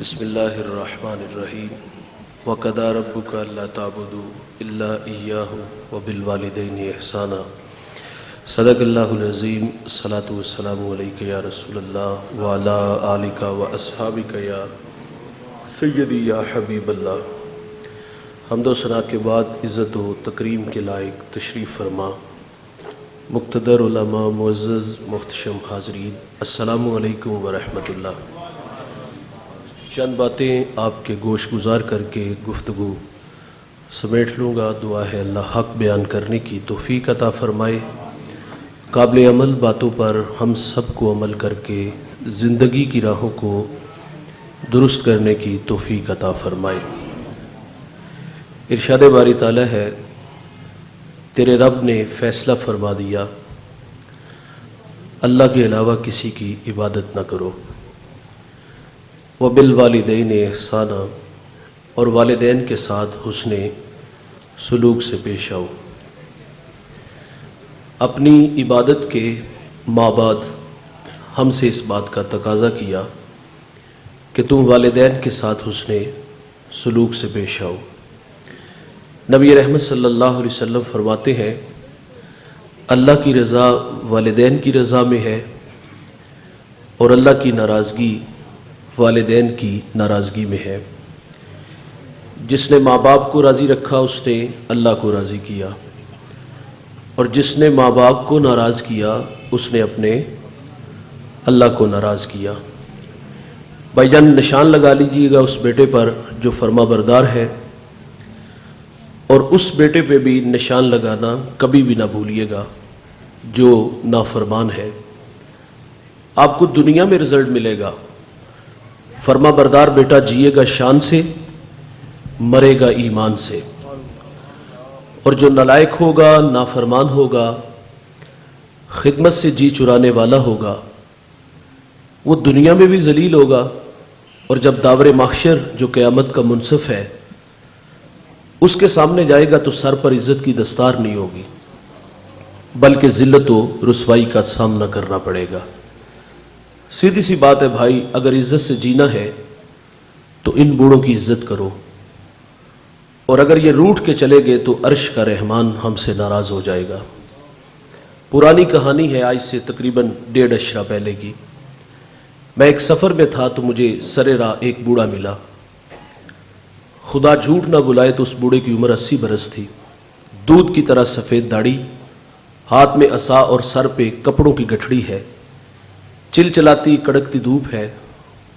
بسم اللہ الرحمن الرحیم وَقَضَىٰ رَبُّكَ أَلَّا تَعْبُدُوا إِلَّا إِيَّاهُ وَبِالْوَالِدَيْنِ إِحْسَانًا۔ صدق اللہ العظیم۔ الصلاۃ والسلام علیک یا رسول اللہ وعلی آلک وأصحابک یا سیدی یا حبیب اللہ۔ حمد و ثنا کے بعد عزت و تکریم کے لائق تشریف فرما مقتدر علماء، معزز محتشم حاضرین، السلام علیکم ورحمۃ اللہ۔ چند باتیں آپ کے گوش گزار کر کے گفتگو سمیٹ لوں گا۔ دعا ہے اللہ حق بیان کرنے کی توفیق عطا فرمائے، قابل عمل باتوں پر ہم سب کو عمل کر کے زندگی کی راہوں کو درست کرنے کی توفیق عطا فرمائے۔ ارشاد باری تعالیٰ ہے، تیرے رب نے فیصلہ فرما دیا اللہ کے علاوہ کسی کی عبادت نہ کرو، وَبِالْوَالِدَيْنِ إِحْسَانًا، اور والدین کے ساتھ حسن سلوک سے پیش آؤ۔ اپنی عبادت کے ماں بعد ہم سے اس بات کا تقاضا کیا کہ تم والدین کے ساتھ حسن سلوک سے پیش آؤ۔ نبی رحمت صلی اللہ علیہ وسلم فرماتے ہیں، اللہ کی رضا والدین کی رضا میں ہے، اور اللہ کی ناراضگی والدین کی ناراضگی میں ہے۔ جس نے ماں باپ کو راضی رکھا اس نے اللہ کو راضی کیا، اور جس نے ماں باپ کو ناراض کیا اس نے اپنے اللہ کو ناراض کیا۔ بھائی جان، نشان لگا لیجئے گا اس بیٹے پر جو فرما بردار ہے، اور اس بیٹے پہ بھی نشان لگانا کبھی بھی نہ بھولیے گا جو نافرمان ہے۔ آپ کو دنیا میں رزلٹ ملے گا، فرما بردار بیٹا جیے گا شان سے، مرے گا ایمان سے، اور جو نالائق ہوگا، نافرمان ہوگا، خدمت سے جی چرانے والا ہوگا، وہ دنیا میں بھی ذلیل ہوگا، اور جب داور محشر جو قیامت کا منصف ہے اس کے سامنے جائے گا تو سر پر عزت کی دستار نہیں ہوگی، بلکہ ذلت و رسوائی کا سامنا کرنا پڑے گا۔ سیدھی سی بات ہے بھائی، اگر عزت سے جینا ہے تو ان بوڑھوں کی عزت کرو، اور اگر یہ روٹ کے چلے گئے تو عرش کا رحمان ہم سے ناراض ہو جائے گا۔ پرانی کہانی ہے، آج سے تقریباً 1.5 اشرہ پہلے کی۔ میں ایک سفر میں تھا تو مجھے سر راہ ایک بوڑھا ملا۔ خدا جھوٹ نہ بلائے تو اس بوڑھے کی عمر 80 برس تھی، دودھ کی طرح سفید داڑھی، ہاتھ میں عصا اور سر پہ کپڑوں کی گٹھڑی ہے، چل چلاتی کڑکتی دھوپ ہے۔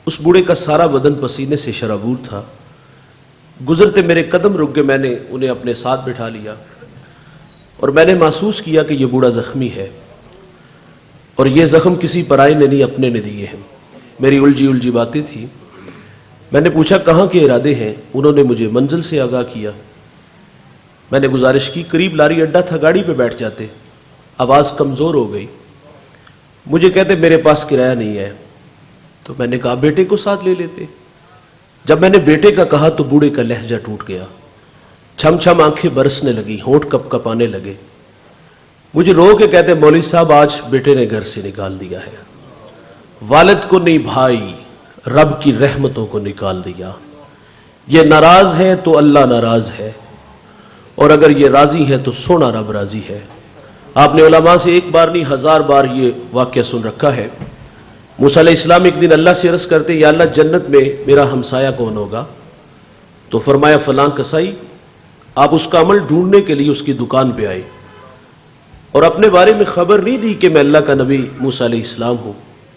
اس بوڑھے کا سارا بدن پسینے سے شرابور تھا۔ گزرتے میرے قدم رک گئے، میں نے انہیں اپنے ساتھ بٹھا لیا، اور میں نے محسوس کیا کہ یہ بوڑھا زخمی ہے، اور یہ زخم کسی پرائے نے نہیں، اپنے نے دیے ہیں۔ میری الجھی باتیں تھیں۔ میں نے پوچھا کہاں کے ارادے ہیں؟ انہوں نے مجھے منزل سے آگاہ کیا۔ میں نے گزارش کی، قریب لاری اڈا تھا، گاڑی پہ بیٹھ جاتے۔ آواز کمزور ہو گئی۔ مجھے کہتے میرے پاس کرایہ نہیں ہے، تو میں نے کہا بیٹے کو ساتھ لے لیتے۔ جب میں نے بیٹے کا کہا تو بوڑھے کا لہجہ ٹوٹ گیا، چھم چھم آنکھیں برسنے لگی، ہونٹ کپ کپانے لگے۔ مجھے رو کے کہتے مولوی صاحب آج بیٹے نے گھر سے نکال دیا ہے، والد کو نہیں بھائی، رب کی رحمتوں کو نکال دیا۔ یہ ناراض ہے تو اللہ ناراض ہے، اور اگر یہ راضی ہے تو سونا رب راضی ہے۔ آپ نے علماء سے ایک بار نہیں 1000 بار یہ واقعہ سن رکھا ہے۔ موسیٰ علیہ السلام ایک دن اللہ سے عرض کرتے، یا اللہ جنت میں میرا ہمسایہ کون ہوگا؟ تو فرمایا فلاں کسائی۔ آپ اس کا عمل ڈھونڈنے کے لیے اس کی دکان پہ آئے، اور اپنے بارے میں خبر نہیں دی کہ میں اللہ کا نبی موسیٰ علیہ السلام ہوں۔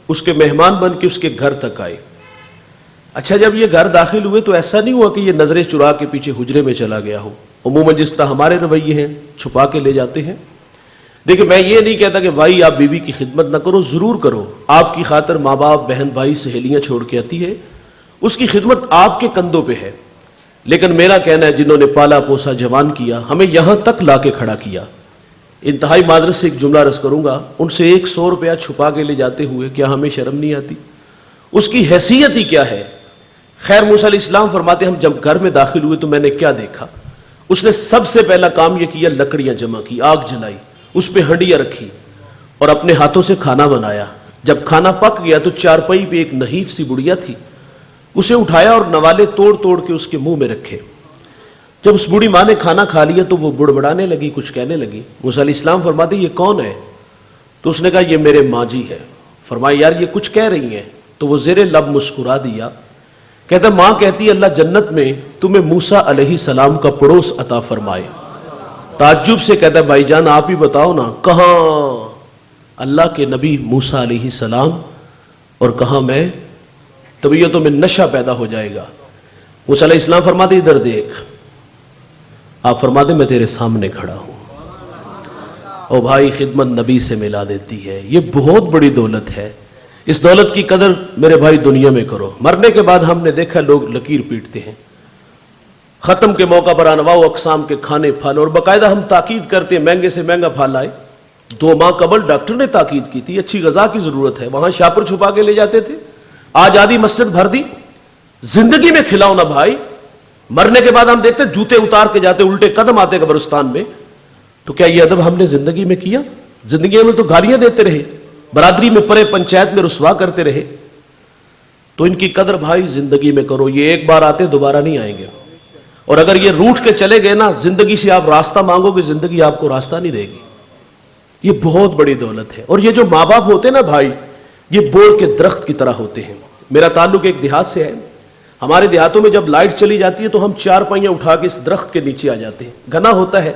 اس کے مہمان بن کے اس کے گھر تک آئے۔ اچھا، جب یہ گھر داخل ہوئے تو ایسا نہیں ہوا کہ یہ نظریں چرا کے پیچھے حجرے میں چلا گیا ہو، عموماً جس طرح ہمارے رویے ہیں چھپا کے لے جاتے ہیں۔ دیکھیں، میں یہ نہیں کہتا کہ بھائی آپ بیوی کی خدمت نہ کرو، ضرور کرو۔ آپ کی خاطر ماں باپ، بہن بھائی، سہیلیاں چھوڑ کے آتی ہے، اس کی خدمت آپ کے کندھوں پہ ہے۔ لیکن میرا کہنا ہے جنہوں نے پالا پوسا جوان کیا، ہمیں یہاں تک لا کے کھڑا کیا، انتہائی معذرت سے ایک جملہ عرض کروں گا، ان سے 100 روپیہ چھپا کے لے جاتے ہوئے کیا ہمیں شرم نہیں آتی؟ اس کی حیثیت ہی کیا ہے؟ خیر، موسیٰ علیہ السلام فرماتے ہم جب گھر میں داخل ہوئے تو میں نے کیا دیکھا؟ اس نے سب سے پہلا کام یہ کیا، لکڑیاں جمع کی، آگ جلائی، اس پہ ہنڈیاں رکھی، اور اپنے ہاتھوں سے کھانا بنایا۔ جب کھانا پک گیا تو چارپائی پہ ایک نحیف سی بڑھیا تھی، اسے اٹھایا اور نوالے توڑ توڑ کے اس کے منہ میں رکھے. جب اس بوڑھی ماں نے کھانا کھا لیا تو وہ بڑبڑانے لگی, کچھ کہنے لگی. موسیٰ علیہ السلام فرماتے یہ کون ہے؟ تو اس نے کہا یہ میرے ماں جی ہے. فرمایا یار یہ کچھ کہہ رہی ہیں. تو وہ زیر لب مسکرا دیا. کہتا ماں کہتی ہے اللہ جنت میں تمہیں موسیٰ علیہ السلام کا پڑوس عطا فرمائے. تعجب سے کہتا ہے بھائی جان آپ ہی بتاؤ نا, کہاں اللہ کے نبی موسیٰ علیہ السلام اور کہاں میں؟ طبیعتوں میں نشہ پیدا ہو جائے گا. موسیٰ علیہ السلام فرماتے ادھر دیکھ. آپ فرماتے میں تیرے سامنے کھڑا ہوں. او بھائی خدمت نبی سے ملا دیتی ہے. یہ بہت بڑی دولت ہے. اس دولت کی قدر میرے بھائی دنیا میں کرو. مرنے کے بعد ہم نے دیکھا لوگ لکیر پیٹتے ہیں. ختم کے موقع پر انواع و اقسام کے کھانے پھل, اور باقاعدہ ہم تاکید کرتے ہیں مہنگے سے مہنگا پھل آئے. 2 ماہ قبل ڈاکٹر نے تاکید کی تھی اچھی غذا کی ضرورت ہے, وہاں شاپر چھپا کے لے جاتے تھے. آج آدھی مسجد بھر دی. زندگی میں کھلاؤ نا بھائی. مرنے کے بعد ہم دیکھتے جوتے اتار کے جاتے, الٹے قدم آتے قبرستان میں. تو کیا یہ ادب ہم نے زندگی میں کیا؟ زندگی میں تو گالیاں دیتے رہے, برادری میں پرے, پنچایت میں رسوا کرتے رہے. تو ان کی قدر بھائی زندگی میں کرو. یہ ایک بار آتے دوبارہ نہیں آئیں گے. اور اگر یہ روٹ کے چلے گئے نا, زندگی سے آپ راستہ مانگو گے, زندگی آپ کو راستہ نہیں دے گی. یہ بہت بڑی دولت ہے. اور یہ جو ماں باپ ہوتے نا بھائی, یہ بور کے درخت کی طرح ہوتے ہیں. میرا تعلق ایک دیہات سے ہے. ہمارے دیہاتوں میں جب لائٹ چلی جاتی ہے تو ہم 4 پائیاں اٹھا کے اس درخت کے نیچے آ جاتے ہیں. گھنا ہوتا ہے,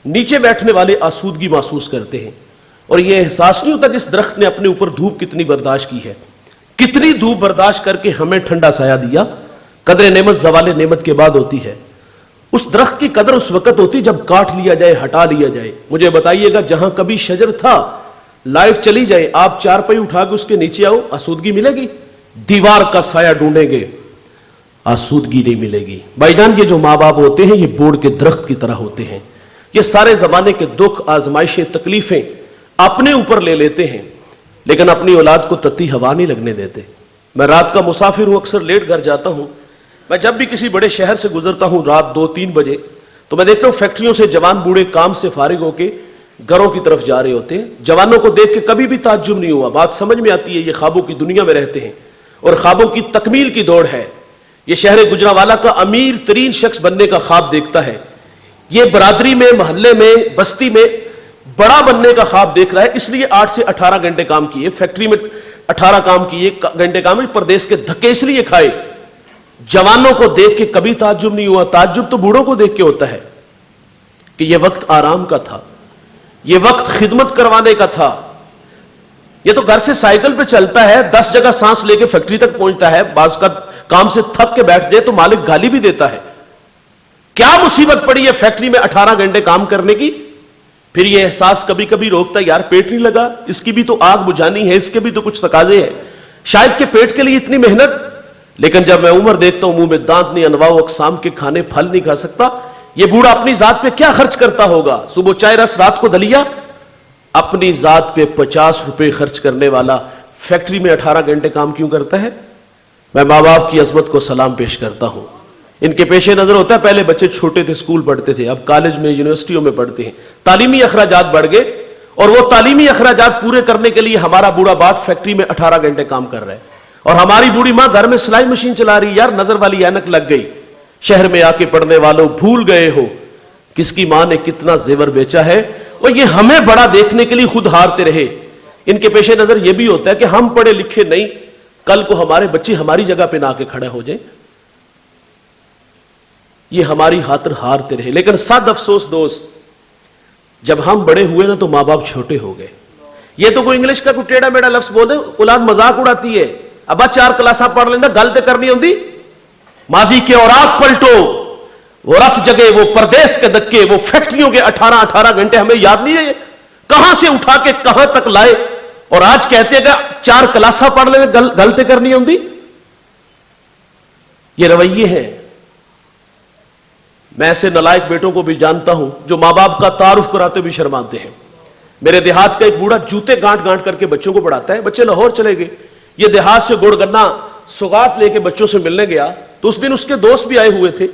نیچے بیٹھنے والے آسودگی محسوس کرتے ہیں, اور یہ احساس نہیں ہوتا کہ اس درخت نے اپنے اوپر دھوپ کتنی برداشت کی ہے, کتنی دھوپ برداشت کر کے ہمیں ٹھنڈا سایہ دیا. قدر نعمت زوال نعمت کے بعد ہوتی ہے. اس درخت کی قدر اس وقت ہوتی جب کاٹ لیا جائے, ہٹا لیا جائے. مجھے بتائیے گا جہاں کبھی شجر تھا, لائٹ چلی جائے, آپ 4 پائی اٹھا کے اس کے نیچے آؤ, آسودگی ملے گی؟ دیوار کا سایہ ڈھونڈیں گے, آسودگی نہیں ملے گی. بھائی جان یہ جو ماں باپ ہوتے ہیں یہ بوڑ کے درخت کی طرح ہوتے ہیں. یہ سارے زمانے کے دکھ, آزمائشیں, تکلیفیں اپنے اوپر لے لیتے ہیں, لیکن اپنی اولاد کو تتی ہوا نہیں لگنے دیتے. میں رات کا مسافر ہوں, اکثر لیٹ گھر جاتا ہوں. میں جب بھی کسی بڑے شہر سے گزرتا ہوں رات 2-3 بجے, تو میں دیکھتا ہوں فیکٹریوں سے جوان بوڑھے کام سے فارغ ہو کے گھروں کی طرف جا رہے ہوتے ہیں. جوانوں کو دیکھ کے کبھی بھی تعجب نہیں ہوا. بات سمجھ میں آتی ہے, یہ خوابوں کی دنیا میں رہتے ہیں اور خوابوں کی تکمیل کی دوڑ ہے. یہ شہر گجرانوالہ کا امیر ترین شخص بننے کا خواب دیکھتا ہے. یہ برادری میں, محلے میں, بستی میں بڑا بننے کا خواب دیکھ رہا ہے. اس لیے 8 سے 18 گھنٹے کام کیے, فیکٹری میں 18 گھنٹے کام, پردیس کے دھکے اس لیے کھائے. جوانوں کو دیکھ کے کبھی تعجب نہیں ہوا. تعجب تو بوڑھوں کو دیکھ کے ہوتا ہے کہ یہ وقت آرام کا تھا, یہ وقت خدمت کروانے کا تھا. یہ تو گھر سے سائیکل پہ چلتا ہے, 10 جگہ سانس لے کے فیکٹری تک پہنچتا ہے. بعض کا کام سے تھک کے بیٹھ جائے تو مالک گالی بھی دیتا ہے. کیا مصیبت پڑی ہے فیکٹری میں 18 گھنٹے کام کرنے کی؟ پھر یہ احساس کبھی کبھی روکتا ہے, یار پیٹ نہیں لگا, اس کی بھی تو آگ بجھانی ہے, اس کے بھی تو کچھ تقاضے ہیں, شاید کہ پیٹ کے لیے اتنی محنت. لیکن جب میں عمر دیکھتا ہوں, منہ میں دانت نہیں, انواع و اقسام کے کھانے پھل نہیں کھا سکتا, یہ بوڑھا اپنی ذات پہ کیا خرچ کرتا ہوگا؟ صبح چائے رس, رات کو دلیا. اپنی ذات پہ 50 روپے خرچ کرنے والا فیکٹری میں 18 گھنٹے کام کیوں کرتا ہے؟ میں ماں باپ کی عظمت کو سلام پیش کرتا ہوں. ان کے پیش نظر ہوتا ہے, پہلے بچے چھوٹے تھے, اسکول پڑھتے تھے, اب کالج میں, یونیورسٹیوں میں پڑھتے ہیں. تعلیمی اخراجات بڑھ گئے, اور وہ تعلیمی اخراجات پورے کرنے کے لیے ہمارا بوڑھا باپ فیکٹری میں 18 گھنٹے کام کر رہا ہے, اور ہماری بوڑھی ماں گھر میں سلائی مشین چلا رہی. یار نظر والی اینک لگ گئی. شہر میں آ کے پڑھنے والوں بھول گئے ہو کس کی ماں نے کتنا زیور بیچا ہے, اور یہ ہمیں بڑا دیکھنے کے لیے خود ہارتے رہے. ان کے پیش نظر یہ بھی ہوتا ہے کہ ہم پڑھے لکھے نہیں, کل کو ہمارے بچے ہماری جگہ پہ نہ آ کے کھڑے ہو جائیں. یہ ہماری خاطر ہارتے رہے. لیکن صد افسوس دوست, جب ہم بڑے ہوئے نا تو ماں باپ چھوٹے ہو گئے. یہ تو کوئی انگلش کا کوئی ٹیڑھا میڑھا لفظ بول دے, اولاد مذاق اڑاتی ہے. ابا 4 کلاساں پڑھ لینا, گل تے کرنی ہوندی. ماضی کے اوراق پلٹو, وہ رت جگے, وہ پردیس کے دکے, وہ فیکٹریوں کے 18 گھنٹے ہمیں یاد نہیں ہے کہاں سے اٹھا کے کہاں تک لائے, اور آج کہتے ہیں کہ 4 کلاساں پڑھ لینا, گل تے کرنی ہوندی. یہ رویے ہیں. میں ایسے نالائق بیٹوں کو بھی جانتا ہوں جو ماں باپ کا تعارف کراتے بھی شرماتے ہیں. میرے دیہات کا ایک بوڑھا جوتے گانٹ گانٹ کر کے بچوں کو پڑھاتا ہے. بچے لاہور چلے گئے, یہ دیہات سے گڑ گنا سوغات لے کے بچوں سے ملنے گیا, تو اس دن اس کے دوست بھی آئے ہوئے تھے.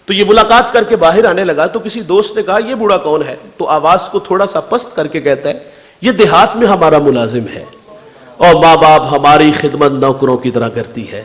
تو یہ ملاقات کر کے باہر آنے لگا, تو کسی دوست نے کہا یہ بوڑھا کون ہے؟ تو آواز کو تھوڑا سا پست کر کے کہتا ہے یہ دیہات میں ہمارا ملازم ہے, اور ماں باپ ہماری خدمت نوکروں کی طرح کرتی ہے.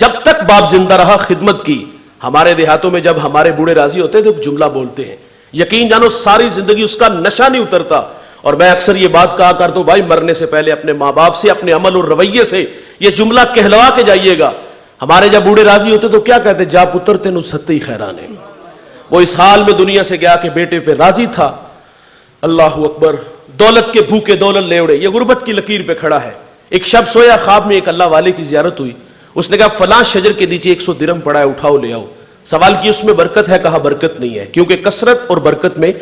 جب تک باپ زندہ رہا خدمت کی. ہمارے دیہاتوں میں جب ہمارے بوڑھے راضی ہوتے تو جملہ بولتے ہیں, یقین جانو ساری زندگی اس کا نشہ نہیں اترتا. اور میں اکثر یہ بات کہا کرتا ہوں, بھائی مرنے سے پہلے اپنے ماں باپ سے, اپنے عمل اور رویے سے یہ جملہ کہلوا کے جائیے گا. ہمارے جب بوڑھے راضی ہوتے تو کیا کہتے, جا پتر تینو ستی خیرانے. وہ اس حال میں دنیا سے گیا کہ بیٹے پہ راضی تھا. اللہ اکبر. دولت کے بھوکے دولت لے اڑے, یہ غربت کی لکیر پہ کھڑا ہے. ایک شب سویا, خواب میں ایک اللہ والے کی زیارت ہوئی. اس نے کہا فلاں شجر کے نیچے 100 درہم پڑا ہے, اٹھاؤ لے آؤ. سوال کی اس میں برکت ہے, کہا برکت نہیں ہے, کیونکہ کثرت اور برکت میں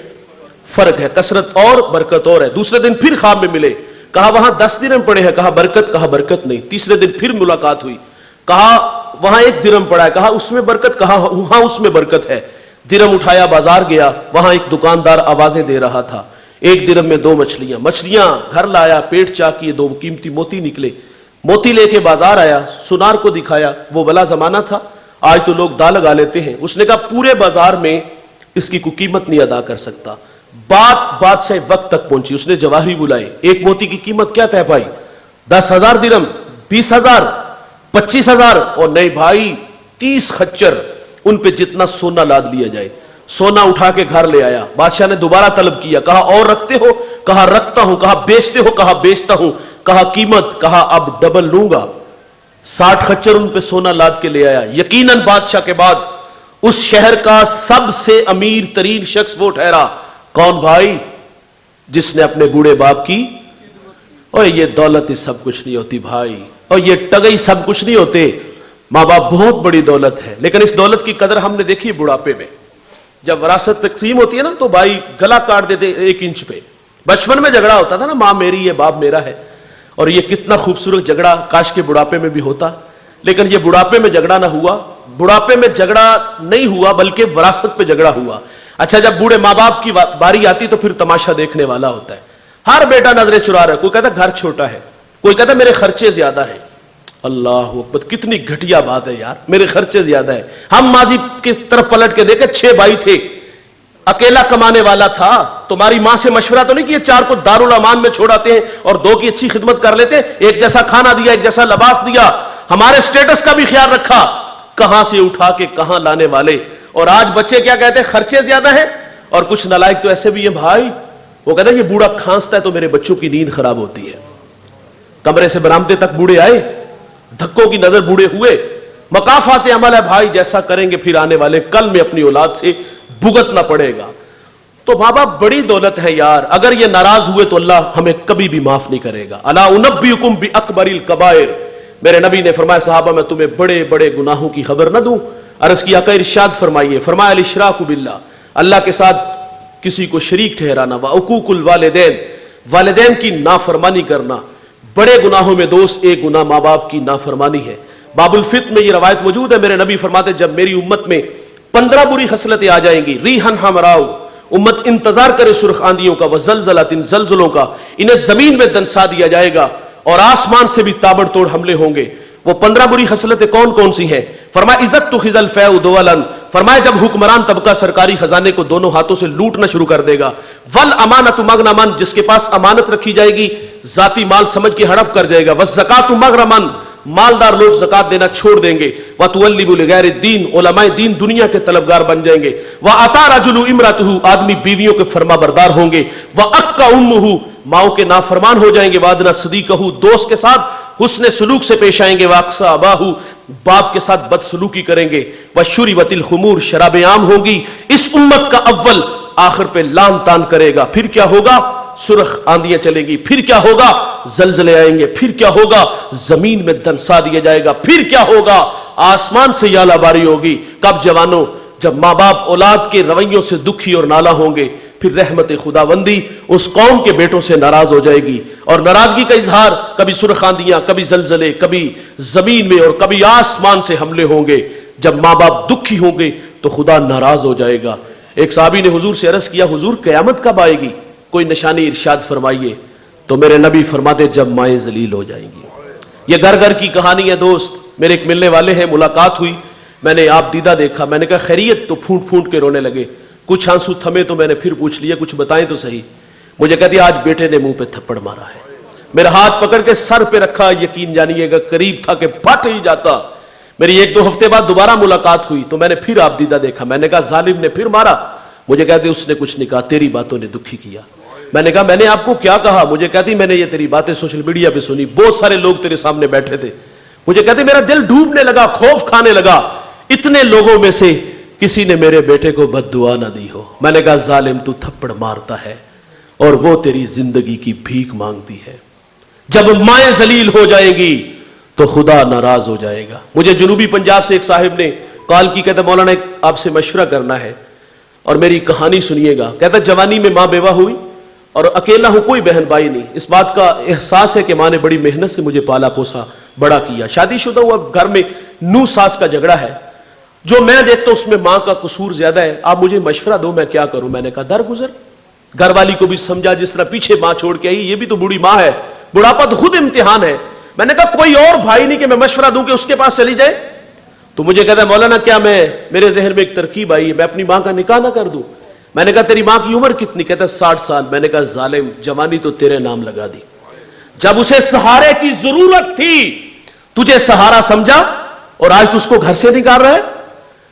فرق ہے, کثرت اور برکت اور ہے. دوسرے دن پھر خواب میں ملے, کہا وہاں 10 درہم پڑے ہیں, کہا برکت نہیں. تیسرے دن پھر ملاقات ہوئی, کہا وہاں 1 درہم پڑا ہے, کہا اس میں برکت, کہا وہاں اس میں برکت ہے. درہم اٹھایا, بازار گیا, وہاں ایک دکاندار آوازیں دے رہا تھا. 1 درہم میں 2 مچھلیاں گھر لایا, پیٹ چاک کیے, 2 قیمتی موتی نکلے. موتی لے کے بازار آیا, سنار کو دکھایا. وہ بلا زمانہ تھا, آج تو لوگ دا لگا لیتے ہیں. اس نے کہا پورے بازار میں اس کی کوئی قیمت نہیں ادا کر سکتا. بات سے وقت تک پہنچی. اس نے جواہری بلائے, ایک موتی کی قیمت کیا طے پائی, 10,000 درہم, 20,000, 25,000, اور نہیں بھائی 30 خچر, ان پہ جتنا سونا لاد لیا جائے. سونا اٹھا کے گھر لے آیا. بادشاہ نے دوبارہ طلب کیا, کہا اور رکھتے ہو, کہا رکھتا ہوں, کہا بیچتے ہو, کہا بیچتا ہوں, کہا قیمت, کہا اب ڈبل لوں گا. 60 خچر ان پہ سونا لاد کے لے آیا. یقیناً بادشاہ کے بعد اس شہر کا سب سے امیر ترین شخص وہ ٹھہرا. کون بھائی, جس نے اپنے بوڑھے باپ کی. اور یہ دولت ہی سب کچھ نہیں ہوتی بھائی, اور یہ ٹگئی سب کچھ نہیں ہوتے. ماں باپ بہت بڑی دولت ہے, لیکن اس دولت کی قدر ہم نے دیکھی بڑھاپے میں. جب وراثت تقسیم ہوتی ہے نا, تو بھائی گلا کاٹ دیتے 1 انچ پہ. بچپن میں جھگڑا ہوتا تھا نا, ماں میری ہے باپ میرا ہے, اور یہ کتنا خوبصورت جھگڑا, کاش کے بڑھاپے میں بھی ہوتا. لیکن یہ بڑھاپے میں جھگڑا نہ ہوا, بڑھاپے میں جھگڑا نہیں ہوا, بلکہ وراثت پہ جھگڑا ہوا. اچھا, جب بوڑھے ماں باپ کی باری آتی تو پھر تماشا دیکھنے والا ہوتا ہے. ہر بیٹا نظریں چرا رہا ہے. کوئی کہتا ہے گھر چھوٹا ہے, کوئی کہتا ہے میرے خرچے زیادہ ہیں. اللہ اکبر, کتنی گھٹیا بات ہے یار, میرے خرچے زیادہ ہیں. ہم ماضی کی طرف پلٹ کے دیکھیں, 6 بھائی تھے, اکیلا کمانے والا تھا. تمہاری ماں سے مشورہ تو نہیں کہ 4 کو دارالامان میں چھوڑ آتے ہیں اور 2 کی اچھی خدمت کر لیتے ہیں, ایک جیسا کھانا دیا, ایک جیسا لباس دیا, ہمارے سٹیٹس کا بھی خیال رکھا, کہاں سے اٹھا کے کہاں لانے والے. اور آج بچے کیا کہتے ہیں, خرچے زیادہ ہیں. اور کچھ نالائق تو ایسے بھی ہیں بھائی, وہ کہتے ہیں یہ بوڑھا کھانستا ہے تو میرے بچوں کی نیند خراب ہوتی ہے. کمرے سے برآمدے تک بوڑھے آئے, دھکوں کی نظر بوڑھے ہوئے. مقافات عمل ہے بھائی, جیسا کریں گے پھر آنے والے کل میں اپنی اولاد سے بھگتنا پڑے گا. تو ماں باپ بڑی دولت ہے یار, اگر یہ ناراض ہوئے تو اللہ ہمیں کبھی بھی معاف نہیں کرے گا. الا انبئکم باکبر الکبائر, میرے نبی نے فرمایا صحابہ میں تمہیں بڑے بڑے گناہوں کی خبر نہ دوں. عرض کیا کہ ارشاد فرمائیے, فرمایا الاشراک باللہ, اللہ کے ساتھ کسی کو شریک ٹھہرانا, وعقوق الوالدین, والدین کی نافرمانی کرنا. بڑے گناہوں میں دوست ایک گناہ ماں باپ کی نافرمانی ہے. باب الفت میں یہ روایت موجود ہے, میرے نبی فرماتے جب میری امت میں 15 بری خصلتیں آ جائیں گی, ریحن حمراء, امت انتظار کرے سرخ آندھیوں کا, وزلزلات, زلزلوں کا, انہیں زمین میں دنسا دیا جائے گا اور آسمان سے بھی تابڑ توڑ حملے ہوں گے. وہ 15 بری خصلتیں کون کون سی ہیں؟ فرمایا عزت تو خزل فیع دولا, فرمایا جب حکمران طبقہ سرکاری خزانے کو دونوں ہاتھوں سے لوٹنا شروع کر دے گا. ول امانت مغنمن, جس کے پاس امانت رکھی جائے گی ذاتی مال سمجھ کے ہڑپ کر جائے گا. والزکات مغرمن, مالدار لوگ زکات دینا چھوڑ دیں گے. وتولب لغیر الدین, علماء دین دنیا کے طلبگار بن جائیں گے. واطاع رجل امرأته, آدمی بیویوں کے فرما بردار ہوں گے. واطاع امه, ماؤں کے نافرمان ہو جائیں گے. وادنا صدیقہ, دوست کے ساتھ حسن سلوک سے پیش آئیں گے. واقصا اباہ, باپ کے ساتھ بد سلوکی کریں گے. وشربت الخمور, شرابیں عام ہوں گی. اس امت کا اول آخر پہ لان تان کرے گا. پھر کیا ہوگا؟ سرخ آندیاں چلیں گی. پھر کیا ہوگا؟ زلزلے آئیں گے. پھر کیا ہوگا؟ زمین میں دنسا دیا جائے گا. پھر کیا ہوگا؟ آسمان سے یالا باری ہوگی. کب جوانوں؟ جب ماں باپ اولاد کے رویوں سے دکھی اور نالا ہوں گے. پھر رحمت خداوندی اس قوم کے بیٹوں سے ناراض ہو جائے گی, اور ناراضگی کا اظہار کبھی سرخ آندیاں, کبھی زلزلے, کبھی زمین میں اور کبھی آسمان سے حملے ہوں گے. جب ماں باپ دکھی ہوں گے تو خدا ناراض ہو جائے گا. ایک صحابی نے حضور سے عرض کیا, حضور قیامت کب آئے گی, کوئی نشانی ارشاد فرمائیے. تو میرے نبی فرماتے جب مائیں ذلیل ہو جائیں گی. یہ گھر گھر کی کہانی ہے دوست. میرے ایک ملنے والے ہیں, ملاقات ہوئی, میں نے آپ دیدہ دیکھا, میں نے کہا خیریت, تو پھونٹ پھونٹ کے رونے لگے. کچھ آنسو تھمے تو میں نے پھر پوچھ لیا کچھ بتائیں تو صحیح. مجھے کہتی آج بیٹے نے منہ پہ تھپڑ مارا ہے. میرا ہاتھ پکڑ کے سر پہ رکھا, یقین جانیے گا قریب تھا کہ پھٹ ہی جاتا. میری 1-2 ہفتے بعد دوبارہ ملاقات ہوئی تو میں نے پھر آپ دیدہ دیکھا. میں نے کہا ظالم نے پھر مارا. مجھے کہتے اس نے کچھ نہیں کہا, تیری باتوں نے دکھی کیا. میں نے کہا میں نے آپ کو کیا کہا؟ مجھے کہتی میں نے یہ تیری باتیں سوشل میڈیا پہ سنی, بہت سارے لوگ تیرے سامنے بیٹھے تھے. مجھے کہتے میرا دل ڈوبنے لگا, خوف کھانے لگا, اتنے لوگوں میں سے کسی نے میرے بیٹے کو بد دعا نہ دی ہو. میں نے کہا ظالم تو تھپڑ مارتا ہے اور وہ تیری زندگی کی بھیک مانگتی ہے. جب مائیں ذلیل ہو جائیں گی تو خدا ناراض ہو جائے گا. مجھے جنوبی پنجاب سے ایک صاحب نے کال کی, کہتا مولانا آپ سے مشورہ کرنا ہے اور میری کہانی سنیے گا. کہتا جوانی میں ماں بیوہ ہوئی اور اکیلا ہوں, کوئی بہن بھائی نہیں. اس بات کا احساس ہے کہ ماں نے بڑی محنت سے مجھے پالا پوسا بڑا کیا. شادی شدہ ہوا, گھر میں نو ساس کا جھگڑا ہے. جو میں دیکھتا ہوں اس میں ماں کا قصور زیادہ ہے. آپ مجھے مشورہ دو میں کیا کروں. میں نے کہا درگزر. گھر والی کو بھی سمجھا, جس طرح پیچھے ماں چھوڑ کے آئی, یہ بھی تو بوڑھی ماں ہے, بڑھاپا تو خود امتحان ہے. میں نے کہا کوئی اور بھائی نہیں کہ میں مشورہ دوں کہ اس کے پاس چلی جائے. تو مجھے کہتا ہے مولانا کیا میرے ذہن میں ایک ترکیب آئی ہے, میں اپنی ماں کا نکاح نہ کر دوں. میں نے کہا تیری ماں کی عمر کتنی؟ کہتا ہے 60 سال. میں نے کہا ظالم, جوانی تو تیرے نام لگا دی. جب اسے سہارے کی ضرورت تھی تجھے سہارا سمجھا اور آج تو اس کو گھر سے نکال رہا ہے.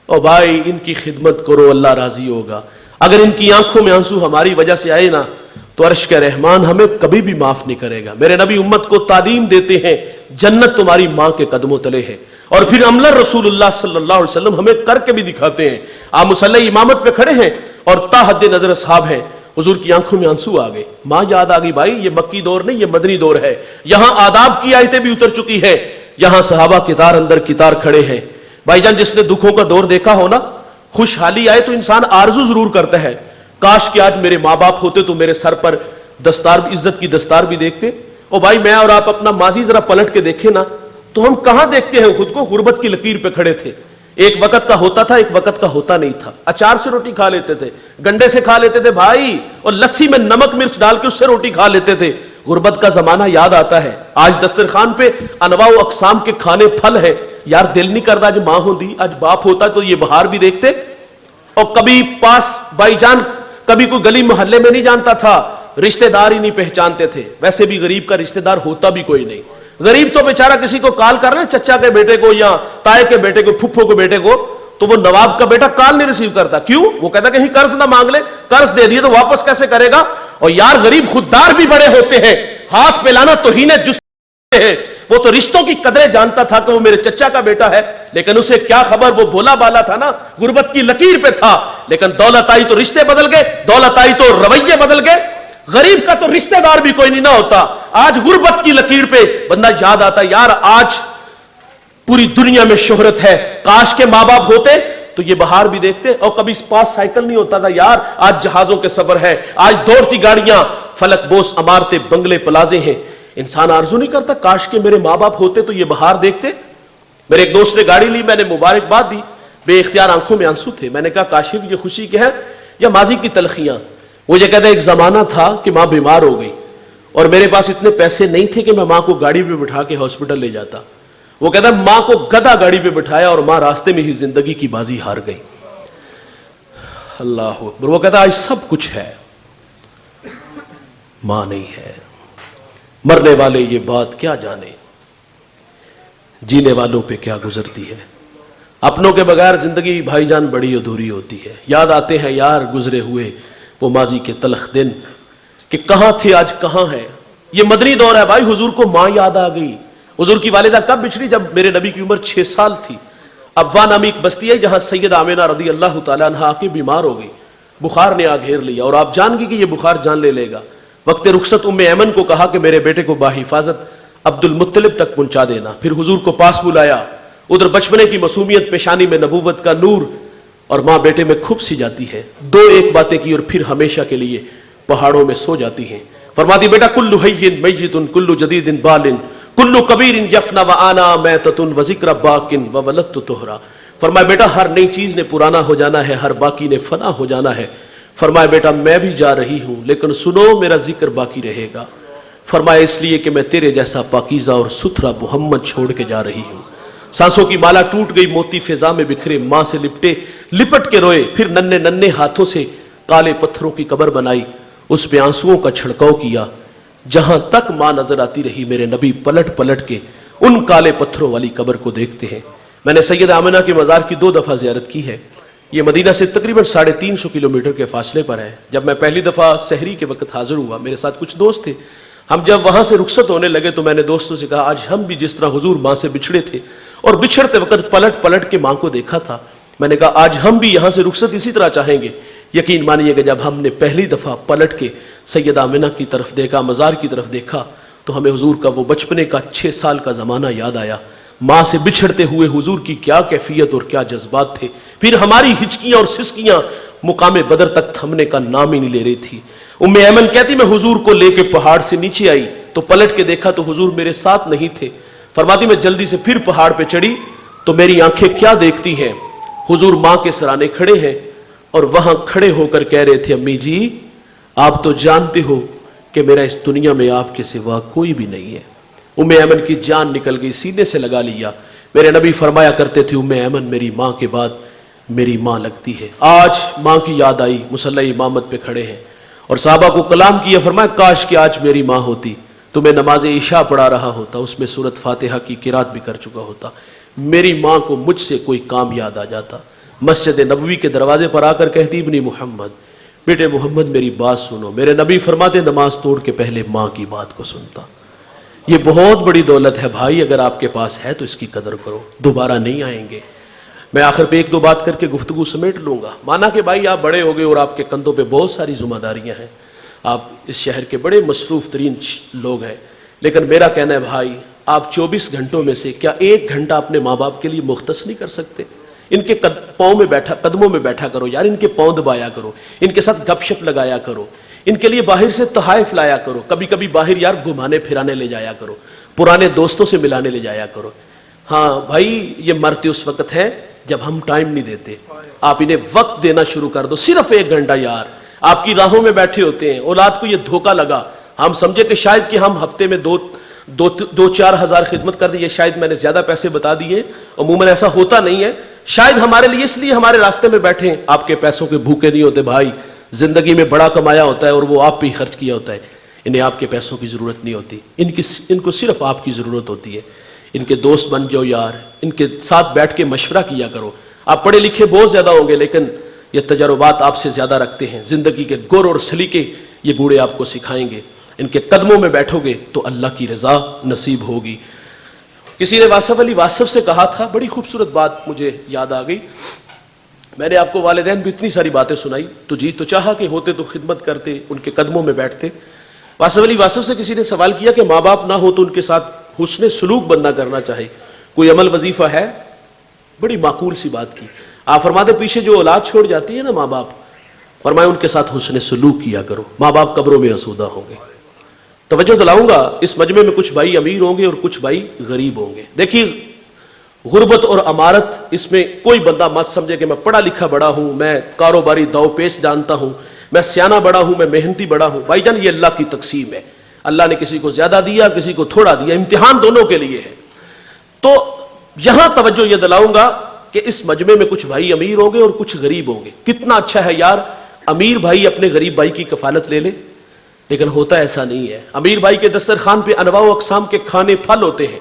اور بھائی ان کی خدمت کرو, اللہ راضی ہوگا. اگر ان کی آنکھوں میں آنسو ہماری وجہ سے آئے نا تو عرش کے رحمان ہمیں کبھی بھی معاف نہیں کرے گا. میرے نبی امت کو تعلیم دیتے ہیں جنت تمہاری ماں کے قدموں تلے ہے, اور پھر عمل رسول اللہ صلی اللہ علیہ وسلم ہمیں کر کے بھی دکھاتے ہیں. آپ مصلی امامت پہ کھڑے ہیں اور تا حد نظر اصحاب ہیں, حضور کی آنکھوں میں آنسو آ گئے. ماں یاد آ گئی. بھائی یہ مکی دور نہیں, یہ مدنی دور ہے. یہاں آداب کی آیتیں بھی اتر چکی ہے, یہاں صحابہ کتار اندر کتار کھڑے ہیں. بھائی جان جس نے دکھوں کا دور دیکھا ہو نا, خوشحالی آئے تو انسان آرزو ضرور کرتا ہے, کاش کہ آج میرے ماں باپ ہوتے تو میرے سر پر دستار, عزت کی دستار بھی دیکھتے. اور بھائی میں اور آپ اپنا ماضی ذرا پلٹ کے دیکھیں نا تو ہم کہاں دیکھتے ہیں خود کو؟ غربت کی لکیر پہ کھڑے تھے. ایک وقت کا ہوتا تھا, ایک وقت کا ہوتا نہیں تھا. اچار سے روٹی کھا لیتے تھے, گنڈے سے کھا لیتے تھے بھائی, اور لسی میں نمک مرچ ڈال کے اس سے روٹی کھا لیتے تھے. غربت کا زمانہ یاد آتا ہے. آج دسترخوان پہ انواع و اقسام کے کھانے پھل ہے. یار دل نہیں کرتا آج ماں ہوتی, آج باپ ہوتا تو یہ بہار بھی دیکھتے. اور کبھی پاس بھائی جان, کبھی کوئی گلی محلے میں نہیں جانتا تھا, رشتہ دار ہی نہیں پہچانتے تھے. ویسے بھی غریب کا رشتہ دار ہوتا بھی کوئی نہیں. غریب تو بیچارہ کسی کو کال کر رہے ہیں, چچا کے بیٹے کو یا تائے کے بیٹے کو, پھپھو کے بیٹے کو, تو وہ نواب کا بیٹا کال نہیں ریسیو کرتا. کیوں؟ وہ کہتا کہیں قرض نہ مانگ لے, قرض دے دیے تو واپس کیسے کرے گا. اور یار غریب خوددار بھی بڑے ہوتے ہیں, ہاتھ پہ لانا توہین جسم ہے. وہ تو رشتوں کی قدریں جانتا تھا کہ وہ میرے چچا کا بیٹا ہے, لیکن اسے کیا خبر, وہ بولا بالا تھا نا, غربت کی لکیر پہ تھا. لیکن دولت آئی تو رشتے بدل گئے, دولت آئی تو رویے بدل گئے. غریب کا تو رشتہ دار بھی کوئی نہیں نہ ہوتا. آج غربت کی لکیر پہ بندہ یاد آتا یار آج پوری دنیا میں شہرت ہے, کاش کے ماں باپ ہوتے تو یہ بہار بھی دیکھتے. اور کبھی پاس سائیکل نہیں ہوتا تھا یار, آج جہازوں کے سفر ہے, آج دوڑتی گاڑیاں, فلک بوس عمارتیں, بنگلے, پلازے ہیں. انسان آرزو نہیں کرتا کاش کے میرے ماں باپ ہوتے تو یہ بہار دیکھتے. میرے ایک دوست نے گاڑی لی, میں نے مبارکباد دی, بے اختیار آنکھوں میں آنسو تھے. میں نے کہا کاشف یہ خوشی کی ہے یا ماضی کی تلخیاں؟ مجھے کہتا ہے ایک زمانہ تھا کہ ماں بیمار ہو گئی اور میرے پاس اتنے پیسے نہیں تھے کہ میں ماں کو گاڑی پہ بٹھا کے ہاسپٹل لے جاتا. وہ کہتا ہے ماں کو گدھا گاڑی پہ بٹھایا اور ماں راستے میں ہی زندگی کی بازی ہار گئی. اللہ اکبر. وہ کہتا ہے آج سب کچھ ہے, ماں نہیں ہے. مرنے والے یہ بات کیا جانے, جینے والوں پہ کیا گزرتی ہے. اپنوں کے بغیر زندگی بھائی جان بڑی ادھوری ہوتی ہے. یاد آتے ہیں یار گزرے ہوئے وہ ماضی کے تلخ دن کہ کہاں تھے آج کہاں ہے. یہ مدنی دور ہے بھائی. حضور کو ماں یاد آ گئی. حضور کی والدہ کب بچھڑی؟ جب میرے نبی کی عمر 6 سال تھی. ابوا نامی ایک بستی ہے جہاں سید آمینہ رضی اللہ تعالیٰ عنہا آ کے بیمار ہو گئی, بخار نے آ گھیر لیا, اور آپ جان گئی کہ یہ بخار جان لے گا. وقت رخصت ام ایمن کو کہا کہ میرے بیٹے کو باحفاظت عبد المطلب تک پہنچا دینا. پھر حضور کو پاس بلایا. ادھر بچپنے کی معصومیت, پیشانی میں نبوت کا نور, اور ماں بیٹے میں کھپ سی جاتی ہے. 2-1 باتیں کی اور پھر ہمیشہ کے لیے پہاڑوں میں سو جاتی ہیں. فرماتی بیٹا کلو حین میت کلو جدید بال کلو کبیر یفنا وانا میتۃ وذکر باقن وولدت طہرا. فرمایا بیٹا ہر نئی چیز نے پرانا ہو جانا ہے, ہر باقی نے فنا ہو جانا ہے. فرمایا بیٹا میں بھی جا رہی ہوں لیکن سنو میرا ذکر باقی رہے گا. فرمایا اس لیے کہ میں تیرے جیسا پاکیزہ اور ستھرا محمد چھوڑ کے جا رہی ہوں. سانسوں کی مالا ٹوٹ گئی, موتی فضا میں بکھرے, ماں سے لپٹ کے روئے. پھر ننھے ہاتھوں سے کالے پتھروں کی قبر بنائی, اس پہ آنسوؤں کا چھڑکاؤ کیا. جہاں تک ماں نظر آتی رہی میرے نبی پلٹ کے ان کالے پتھروں والی قبر کو دیکھتے ہیں. میں نے سیدہ آمنہ کے مزار کی 2 دفعہ زیارت کی ہے. یہ مدینہ سے تقریباً 350 کلومیٹر کے فاصلے پر ہے. جب میں پہلی دفعہ سحری کے وقت حاضر ہوا، میرے ساتھ کچھ دوست تھے. ہم جب وہاں سے رخصت ہونے لگے تو میں نے دوستوں سے کہا آج ہم بھی جس طرح حضور ماں سے بچھڑے تھے اور بچھڑتے وقت پلٹ پلٹ کے ماں کو دیکھا تھا، میں نے کہا آج ہم بھی یہاں سے رخصت اسی طرح چاہیں گے. یقین مانیے کہ جب ہم نے پہلی دفعہ پلٹ کے سیدہ آمنہ کی طرف دیکھا، مزار کی طرف دیکھا، تو ہمیں حضور کا وہ بچپنے کا 6 سال کا زمانہ یاد آیا. ماں سے بچھڑتے ہوئے حضور کی کیا کیفیت اور کیا جذبات تھے. پھر ہماری ہچکیاں اور سسکیاں مقام بدر تک تھمنے کا نام ہی نہیں لے رہی تھی. ام ایمن کہتی میں حضور کو لے کے پہاڑ سے نیچے آئی تو پلٹ کے دیکھا تو حضور میرے ساتھ نہیں تھے. فرماتی میں جلدی سے پھر پہاڑ پہ چڑھی تو میری آنکھیں کیا دیکھتی ہیں، حضور ماں کے سرانے کھڑے ہیں اور وہاں کھڑے ہو کر کہہ رہے تھے امی جی آپ تو جانتے ہو کہ میرا اس دنیا میں آپ کے سوا کوئی بھی نہیں ہے. ام ایمن کی جان نکل گئی، سینے سے لگا لیا. میرے نبی فرمایا کرتے تھے ام ایمن میری ماں کے بعد میری ماں لگتی ہے. آج ماں کی یاد آئی، مصلی امامت پہ کھڑے ہیں اور صحابہ کو کلام کیا. فرمایا کاش کہ آج میری ماں ہوتی تو میں نماز عشاء پڑھا رہا ہوتا، اس میں سورۃ فاتحہ کی قرات بھی کر چکا ہوتا. میری ماں کو مجھ سے کوئی کام یاد آ جاتا. مسجد نبوی کے دروازے پر آ کر کہتی ابنی محمد، بیٹے محمد میری بات سنو. میرے نبی فرماتے نماز توڑ کے پہلے ماں کی بات کو سنتا. یہ بہت بڑی دولت ہے بھائی، اگر آپ کے پاس ہے تو اس کی قدر کرو، دوبارہ نہیں آئیں گے. میں آخر پہ 1-2 بات کر کے گفتگو سمیٹ لوں گا. مانا کہ بھائی آپ بڑے ہو گئے اور آپ کے کندھوں پہ بہت ساری ذمہ داریاں ہیں، آپ اس شہر کے بڑے مصروف ترین لوگ ہیں، لیکن میرا کہنا ہے بھائی آپ 24 گھنٹوں میں سے کیا 1 گھنٹہ اپنے ماں باپ کے لیے مختص نہیں کر سکتے؟ ان کے قدموں میں بیٹھا کرو یار، ان کے پاؤں دبایا کرو، ان کے ساتھ گپ شپ لگایا کرو، ان کے لیے باہر سے تحائف لایا کرو، کبھی کبھی باہر یار گھمانے پھرانے لے جایا کرو، پرانے دوستوں سے ملانے لے جایا کرو. ہاں بھائی یہ مرتے اس وقت ہے جب ہم ٹائم نہیں دیتے. آپ انہیں وقت دینا شروع کر دو، صرف 1 گھنٹہ. یار آپ کی راہوں میں بیٹھے ہوتے ہیں، اولاد کو یہ دھوکہ لگا، ہم سمجھے کہ شاید کہ ہم ہفتے میں 2-4 ہزار خدمت کر دیے، شاید میں نے زیادہ پیسے بتا دیے. عموماً ایسا ہوتا نہیں ہے. شاید ہمارے لیے اس لیے ہمارے راستے میں بیٹھے ہیں. آپ کے پیسوں کے بھوکے نہیں ہوتے بھائی، زندگی میں بڑا کمایا ہوتا ہے اور وہ آپ پہ ہی خرچ کیا ہوتا ہے. انہیں آپ کے پیسوں کی ضرورت نہیں ہوتی، ان کو صرف آپ کی ضرورت ہوتی ہے. ان کے دوست بن جاؤ یار، ان کے ساتھ بیٹھ کے مشورہ کیا کرو. آپ پڑھے لکھے بہت زیادہ ہوں گے لیکن یہ تجربات آپ سے زیادہ رکھتے ہیں. زندگی کے گر اور سلیقے یہ بوڑھے آپ کو سکھائیں گے. ان کے قدموں میں بیٹھو گے تو اللہ کی رضا نصیب ہوگی. کسی نے واصف علی واصف سے کہا تھا، بڑی خوبصورت بات مجھے یاد آ گئی. میں نے آپ کو والدین بھی اتنی ساری باتیں سنائی تو جی تو چاہا کہ ہوتے تو خدمت کرتے، ان کے قدموں میں بیٹھتے. واصف علی واصف سے کسی نے سوال کیا کہ ماں باپ نہ ہو تو ان کے ساتھ حسن سلوک بندہ کرنا چاہے، کوئی عمل وظیفہ ہے؟ بڑی معقول سی بات کی. آپ فرماتے پیچھے جو اولاد چھوڑ جاتی ہے نا ماں باپ، فرمائے ان کے ساتھ حسن سلوک کیا کرو، ماں باپ قبروں میں آسودہ ہوں گے. توجہ دلاؤں گا، اس مجمع میں کچھ بھائی امیر ہوں گے اور کچھ بھائی غریب ہوں گے. دیکھیے غربت اور امارت، اس میں کوئی بندہ مت سمجھے کہ میں پڑھا لکھا بڑا ہوں، میں کاروباری دو پیش جانتا ہوں، میں سیانہ بڑا ہوں، میں محنتی بڑا ہوں. بھائی جان یہ اللہ کی تقسیم ہے. اللہ نے کسی کو زیادہ دیا، کسی کو تھوڑا دیا، امتحان دونوں کے لیے ہے. تو یہاں توجہ یہ دلاؤں گا کہ اس مجمع میں کچھ بھائی امیر ہوں گے اور کچھ غریب ہوں گے. کتنا اچھا ہے یار امیر بھائی اپنے غریب بھائی کی کفالت لے لے، لیکن ہوتا ایسا نہیں ہے. امیر بھائی کے دسترخوان پہ انواع و اقسام کے کھانے پھل ہوتے ہیں،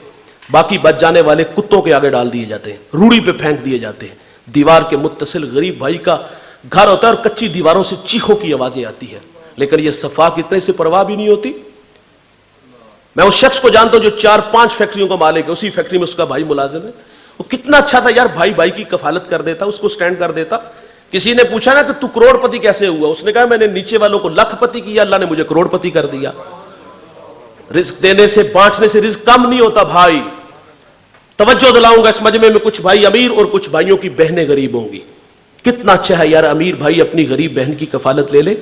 باقی بچ جانے والے کتوں کے آگے ڈال دیے جاتے ہیں، روڑی پہ پھینک دیے جاتے ہیں. دیوار کے متصل غریب بھائی کا گھر ہوتا ہے اور کچی دیواروں سے چیخوں کی آوازیں آتی ہیں، لیکن یہ صفا کتنے سے پرواہ بھی نہیں ہوتی. میں اس شخص کو جانتا ہوں جو 4-5 فیکٹریوں کا مالک ہے، اسی فیکٹری میں اس کا بھائی ملازم ہے. وہ کتنا اچھا تھا یار، بھائی بھائی کی کفالت کر دیتا، اس کو سٹینڈ کر دیتا. کسی نے پوچھا نا کہ تو کروڑ پتی کیسے ہوا، اس نے کہا میں نے نیچے والوں کو لکھ پتی کیا، اللہ نے مجھے کروڑ پتی کر دیا. رزق دینے سے بانٹنے سے رزق کم نہیں ہوتا بھائی. توجہ دلاؤں گا، اس مجمع میں کچھ بھائی امیر اور کچھ بھائیوں کی بہنیں غریب ہوں گی. کتنا اچھا ہے یار امیر بھائی اپنی غریب بہن کی کفالت لے لے،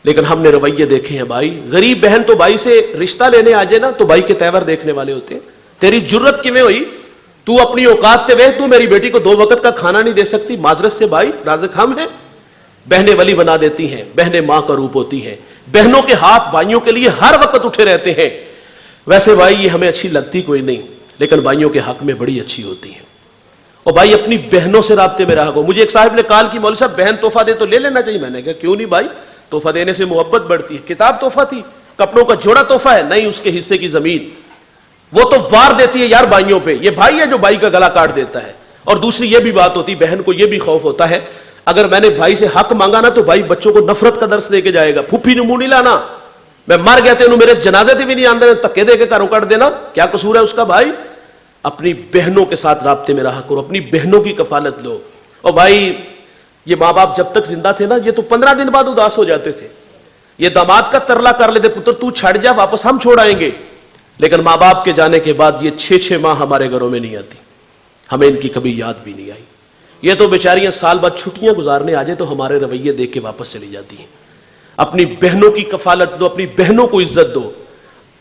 لیکن ہم نے رویے دیکھے ہیں بھائی. غریب بہن تو بھائی سے رشتہ لینے آ جائے نا تو بھائی کے تیور دیکھنے والے ہوتے ہیں. تیری جرت کیویں ہوئی، تو اپنی اوقات تے وے، تو میری بیٹی کو 2 وقت کا کھانا نہیں دے سکتی. معذرت سے بھائی رازق ہم ہیں. بہنیں ولی بنا دیتی ہیں، بہنیں ماں کا روپ ہوتی ہیں. بہنوں کے ہاتھ بھائیوں کے لیے ہر وقت اٹھے رہتے ہیں. ویسے بھائی یہ ہمیں اچھی لگتی کوئی نہیں، لیکن بھائیوں کے حق میں بڑی اچھی ہوتی ہیں. اور بھائی اپنی بہنوں سے رابطے میں رہا. مجھے ایک صاحب نے کال کی، مولوی صاحب بہن تحفہ دے تو لے لینا چاہیے. میں نے کہا کیوں نہیں بھائی، تحفہ دینے سے محبت بڑھتی ہے. کتاب تحفہ تھی، کپڑوں کا جوڑا تحفہ ہے نہیں، اس کے حصے کی زمین وہ تو وار دیتی ہے یار بھائیوں پہ. یہ بھائی ہے جو بھائی کا گلا کاٹ دیتا ہے. اور دوسری یہ بھی بات ہوتی، بہن کو یہ بھی خوف ہوتا ہے اگر میں نے بھائی سے حق مانگا نا تو بھائی بچوں کو نفرت کا درس دے کے جائے گا، پھوپھی نے منہ نہیں لانا، میں مر گیا تھے میرے جنازے تے بھی نہیں آندے، تکے دے کے گھروں کٹ دینا، کیا قصور ہے اس کا بھائی؟ اپنی بہنوں کے ساتھ رابطے میں رہا کرو، اپنی بہنوں کی کفالت لو۔ اور بھائی یہ ماں باپ جب تک زندہ تھے نا یہ تو 15 دن بعد اداس ہو جاتے تھے، یہ داماد کا ترلا کر لیتے پتر تو چھڑ جا واپس ہم چھوڑ آئیں گے، لیکن ماں باپ کے جانے کے بعد یہ 6 ماہ ہمارے گھروں میں نہیں آتی، ہمیں ان کی کبھی یاد بھی نہیں آئی، یہ تو بیچاریاں سال بعد چھٹیاں گزارنے آ جائے تو ہمارے رویے دیکھ کے واپس چلی جاتی ہیں۔ اپنی بہنوں کی کفالت دو، اپنی بہنوں کو عزت دو،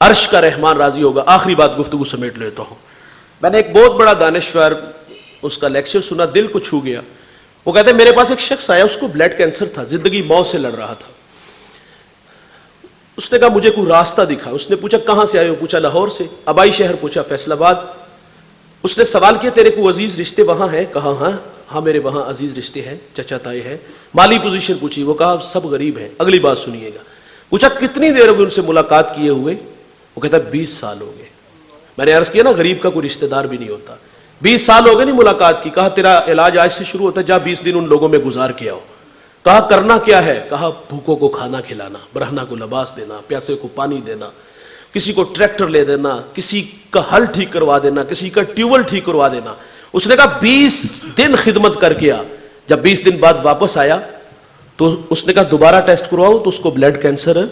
عرش کا رحمان راضی ہوگا۔ آخری بات گفتگو سمیٹ لیتا ہوں، میں نے ایک بہت بڑا دانشور اس کا لیکچر سنا، دل کو چھو گیا۔ وہ کہتے ہیں میرے پاس ایک شخص آیا، اس کو بلڈ کینسر تھا، زندگی موت سے لڑ رہا تھا۔ اس نے کہا مجھے کوئی راستہ دکھا۔ اس نے پوچھا کہاں سے آئے ہو؟ پوچھا لاہور سے۔ آبائی شہر پوچھا فیصل آباد۔ اس نے سوال کیا تیرے کو عزیز رشتے وہاں ہیں؟ کہا ہاں میرے وہاں عزیز رشتے ہیں، چچا تائی ہیں۔ مالی پوزیشن پوچھی، وہ کہا سب غریب ہیں۔ اگلی بات سنیے گا۔ پوچھا کتنی دیر ہوگی ان سے ملاقات کیے ہوئے؟ وہ کہتا 20 سال ہو گئے۔ میں نے عرض کیا نا غریب کا کوئی رشتہ دار بھی نہیں ہوتا، 20 سال ہو گئے نہیں ملاقات کی۔ کہا تیرا علاج آج سے شروع ہوتا ہے، جا 20 دن ان لوگوں میں گزار کے آؤ۔ کہا کرنا کیا ہے؟ کہا بھوکوں کو کھانا کھلانا، برہنہ کو لباس دینا، پیاسے کو پانی دینا، کسی کو ٹریکٹر لے دینا، کسی کا ہل ٹھیک کروا دینا، کسی کا ٹیوبل ٹھیک کروا دینا۔ اس نے کہا 20 دن خدمت کر کے آ۔ جب 20 دن بعد واپس آیا تو اس نے کہا دوبارہ ٹیسٹ کرواؤ تو اس کو بلڈ کینسر ہے۔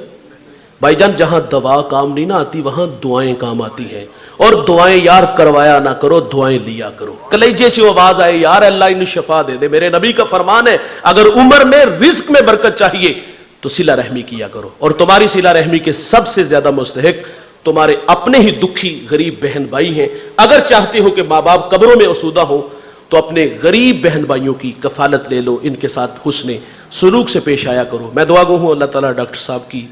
بھائی جان جہاں دوا کام نہیں نہ آتی وہاں دعائیں کام آتی ہیں، اور دعائیں یار کروایا نہ کرو، دعائیں لیا کرو۔ کلیجے سے آواز آئے یار اللہ انہیں شفا دے دے۔ میرے نبی کا فرمان ہے اگر عمر میں رزق میں برکت چاہیے تو صلہ رحمی کیا کرو، اور تمہاری صلہ رحمی کے سب سے زیادہ مستحق تمہارے اپنے ہی دکھی غریب بہن بھائی ہیں۔ اگر چاہتے ہو کہ ماں باپ قبروں میں اسودہ ہو تو اپنے غریب بہن بھائیوں کی کفالت لے لو، ان کے ساتھ حسن سلوک سے پیش آیا کرو۔ میں دعا گو ہوں اللہ تعالیٰ ڈاکٹر صاحب کی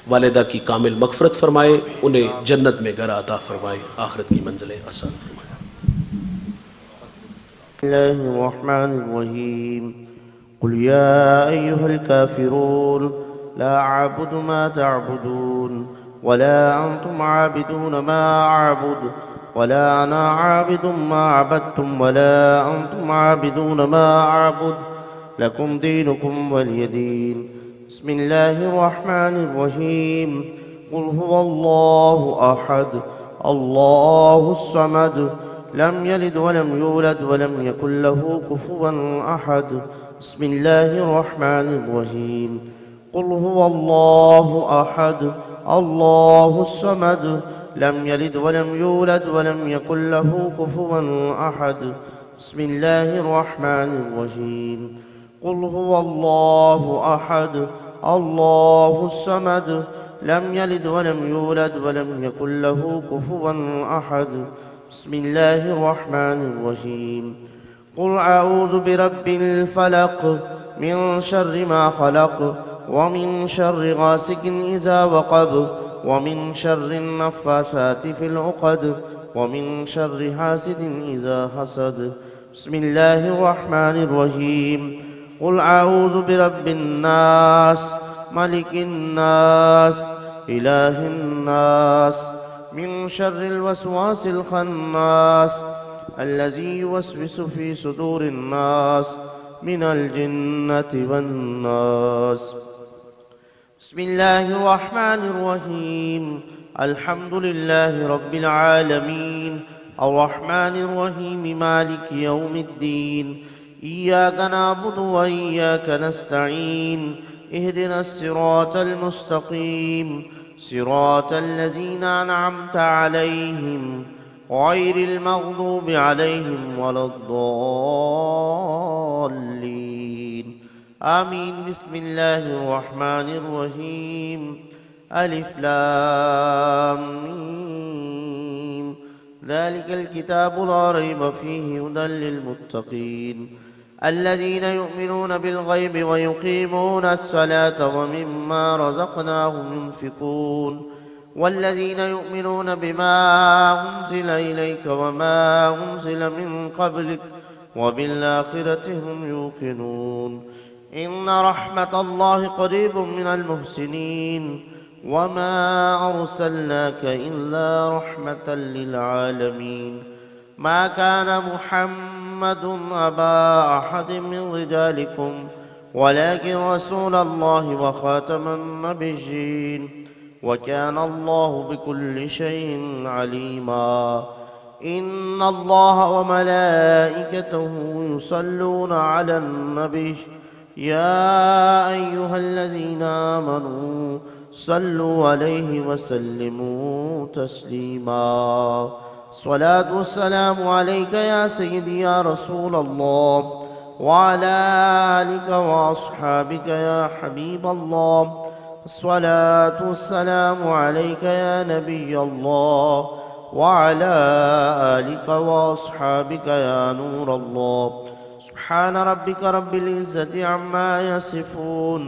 والدہ کی کامل مغفرت فرمائے، انہیں جنت میں گھر عطا فرمائے، آخرت کی منزلیں آسان فرمائے۔ الله الرحمن الرحيم قل يا أيها الكافرون لا أعبد ما تعبدون ولا أنتم عابدون ما أعبد ولا أنا عابد ما عبدتم ولا أنتم عابدون ما أعبد لكم دينكم ولي دين بسم الله الرحمن الرحيم قل هو الله أحد الله الصمد لم يلد ولم يولد ولم يكن له كفوا أحد بسم الله الرحمن الرحيم قل هو الله أحد الله الصمد لم يلد ولم يولد ولم يكن له كفوا أحد بسم الله الرحمن الرحيم قل هو الله أحد الله الصمد لم يلد ولم يولد ولم يكن له كفوا أحد بسم الله الرحمن الرحيم قل أعوذ برب الفلق من شر ما خلق ومن شر غاسق إذا وقب ومن شر النفاثات في العقد ومن شر حاسد إذا حسد بسم الله الرحمن الرحيم قل أعوذ برب الناس ملك الناس إله الناس من شر الوسواس الخناس الذي يوسوس في صدور الناس من الجنة والناس بسم الله الرحمن الرحيم الحمد لله رب العالمين الرحمن الرحيم مالك يوم الدين إياك نعبد وإياك نستعين اهدنا الصراط المستقيم صراط الذين أنعمت عليهم غير المغضوب عليهم ولا الضالين آمين بسم الله الرحمن الرحيم ألف لام ميم ذلك الكتاب لا ريب فيه هدى للمتقين الذين يؤمنون بالغيب ويقيمون الصلاة ومما رزقناهم ينفقون والذين يؤمنون بما أنزل إليك وما أنزل من قبلك وبالآخرة هم يوقنون إن رحمة الله قريب من المحسنين وما أرسلناك إلا رحمة للعالمين ما كان محمد محمد أبا أحد من رجالكم ولكن رسول الله وخاتم النبيين وكان الله بكل شيء عليما. إن الله وملائكته يصلون على النبي يا أيها الذين آمنوا صلوا عليه وسلموا تسليما. الصلاة والسلام عليك يا سيدي يا رسول الله وعلى آلك وأصحابك يا حبيب الله. الصلاة والسلام عليك يا نبي الله وعلى آلك وأصحابك يا نور الله. سبحان ربك رب العزة عما يصفون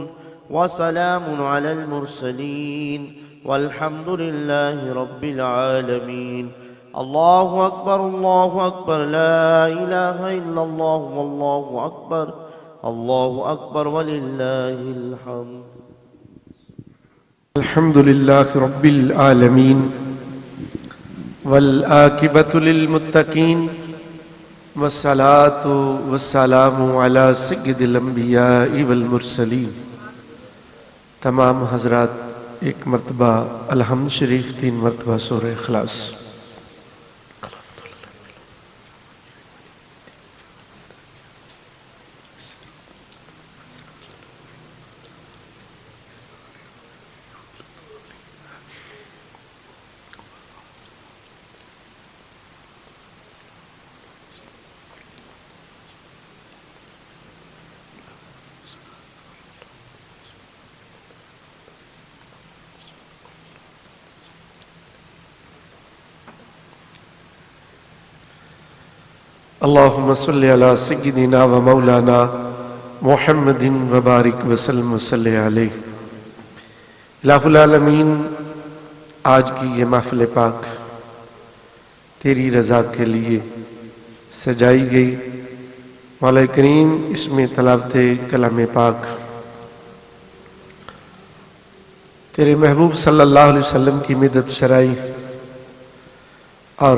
وسلام على المرسلين والحمد لله رب العالمين. الله أكبر لا إله إلا الله والله أكبر ولله الحمد. الحمد لله رب العالمين والعاقبة للمتقين والصلاة والسلام على سيد الانبیاء والمرسلین. تمام حضرات ایک مرتبہ الحمد شریف 3 مرتبہ سورہ اخلاص. اللہم صلی علی سیدنا و مولانا محمد وبارک وسلم وصلی علیہ. الہ العالمین، آج کی یہ محفل پاک تیری رضا کے لیے سجائی گئی. مولا کریم اس میں تلاوت کلام پاک تیرے محبوب صلی اللہ علیہ وسلم کی مدد شرعی اور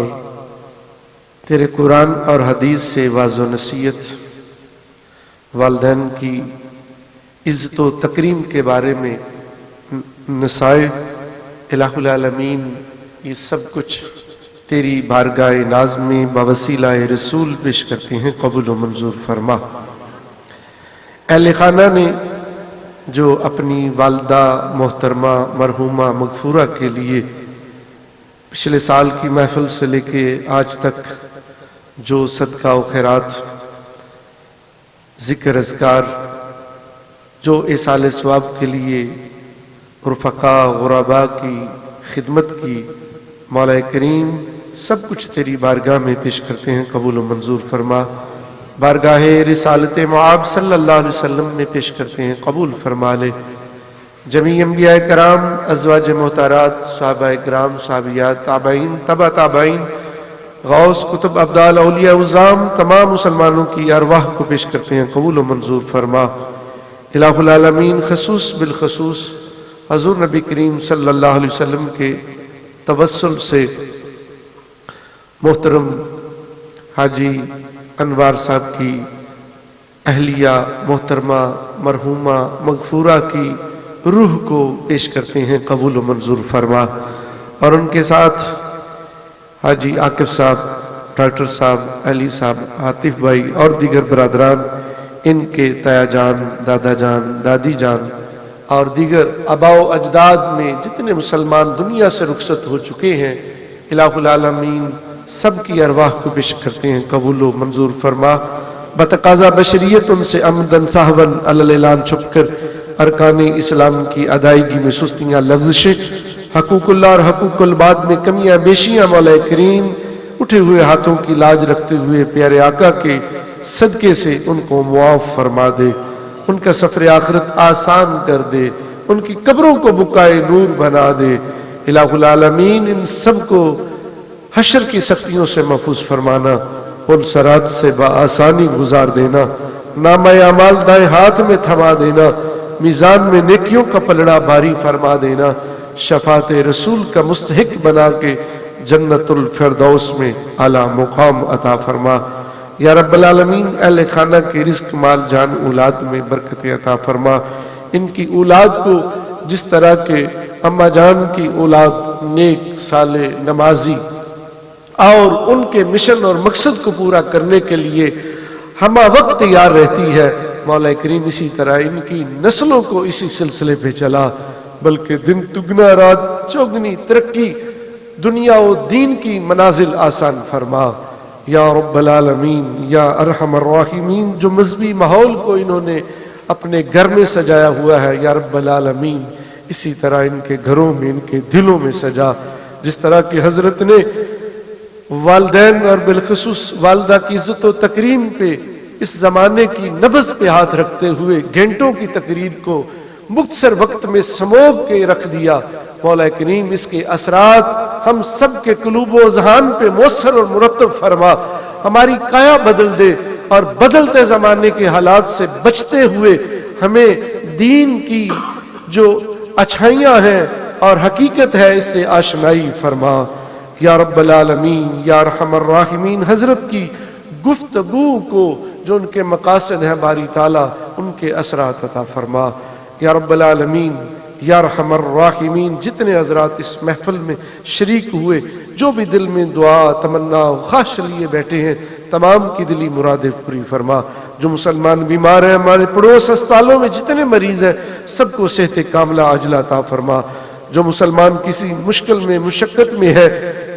تیرے قرآن اور حدیث سے واضح و نصیحت، والدین کی عزت و تکریم کے بارے میں نصائح، الہ العالمین یہ سب کچھ تیری بارگاہ ناز میں بوسیلہ رسول پیش کرتے ہیں. قبول و منظور فرما. اہل خانہ نے جو اپنی والدہ محترمہ مرحومہ مغفورہ کے لیے پچھلے سال کی محفل سے لے کے آج تک جو صدقہ و خیرات، ذکر اذکار، جو ایصال ثواب کے لیے رفقاء غرباء کی خدمت کی، مولا کریم سب کچھ تیری بارگاہ میں پیش کرتے ہیں. قبول و منظور فرما. بارگاہ رسالت معاب صلی اللہ علیہ وسلم میں پیش کرتے ہیں. قبول فرما لے. جمیع انبیاء کرام، ازواج محترات، صحابہ کرام، صحابیات، تابعین، تبع تابعین، غوث، کتب، ابدال، اولیاء عظام، تمام مسلمانوں کی ارواح کو پیش کرتے ہیں. قبول و منظور فرما. الہ العالمین خصوص بالخصوص حضور نبی کریم صلی اللہ علیہ وسلم کے توسل سے محترم حاجی انوار صاحب کی اہلیہ محترمہ مرحومہ مغفورہ کی روح کو پیش کرتے ہیں. قبول و منظور فرما. اور ان کے ساتھ حاجی عاقب صاحب، ڈاکٹر صاحب، علی صاحب، عاطف بھائی اور دیگر برادران، ان کے تایا جان، دادا جان، دادی جان اور دیگر آباء و اجداد میں جتنے مسلمان دنیا سے رخصت ہو چکے ہیں، الہ العالمین سب کی ارواح کو پیش کرتے ہیں. قبول و منظور فرما. بتقاضا بشریت ان سے عمدن صاحباً اعلان چھپ کر ارکان اسلام کی ادائیگی میں سستیاں، لغزشیں، حقوق اللہ اور حقوق العباد میں کمیاں بیشیاں مولا کریم اٹھے ہوئے ہاتھوں کی لاج رکھتے ہوئے پیارے آقا کے صدقے سے ان کو معاف فرما دے. ان کا سفر آخرت آسان کر دے. ان کی قبروں کو بقائے نور بنا دے. الہ العالمین ان سب کو حشر کی سختیوں سے محفوظ فرمانا. ان صراط سے بآسانی گزار دینا. نامہ اعمال دائیں ہاتھ میں تھما دینا. میزان میں نیکیوں کا پلڑا باری فرما دینا. شفاعت رسول کا مستحق بنا کے جنت الفردوس میں اعلیٰ مقام عطا فرما. یا رب العالمین اہل خانہ کے رزق مال جان اولاد میں برکت عطا فرما، ان کی اولاد کو جس طرح کے اماں جان کی اولاد نیک صالح نمازی اور ان کے مشن اور مقصد کو پورا کرنے کے لیے ہمہ وقت تیار رہتی ہے، مولا کریم اسی طرح ان کی نسلوں کو اسی سلسلے پہ چلا، بلکہ دن دگنا رات چوگنی ترقی دنیا و دین کی منازل آسان فرما یا رب العالمین یا ارحم الراحمین۔ جو مذہبی ماحول کو انہوں نے اپنے گھر میں سجایا ہوا ہے یا رب العالمین اسی طرح ان کے گھروں میں ان کے دلوں میں سجا، جس طرح کہ حضرت نے والدین اور بالخصوص والدہ کی عزت و تکریم پہ اس زمانے کی نبض پہ ہاتھ رکھتے ہوئے گھنٹوں کی تقریر کو مختصر وقت میں سموگ کے رکھ دیا، مولا کریم اس کے اثرات ہم سب کے قلوب و اذہان پہ مؤثر اور مرتب فرما، ہماری کایا بدل دے اور بدلتے زمانے کے حالات سے بچتے ہوئے ہمیں دین کی جو اچھائیاں ہیں اور حقیقت ہے اس سے آشنائی فرما یا رب العالمین یا ارحم الراحمین۔ حضرت کی گفتگو کو جو ان کے مقاصد ہیں باری تعالیٰ ان کے اثرات عطا فرما یا رب العالمین یا ارحم الراحمین۔ جتنے حضرات اس محفل میں شریک ہوئے، جو بھی دل میں دعا تمنا خواہش لیے بیٹھے ہیں، تمام کی دلی مرادیں پوری فرما۔ جو مسلمان بیمار ہیں، ہمارے پڑوس اسپتالوں میں جتنے مریض ہیں، سب کو صحت کاملہ عاجلہ عطا فرما۔ جو مسلمان کسی مشکل میں مشقت میں ہے،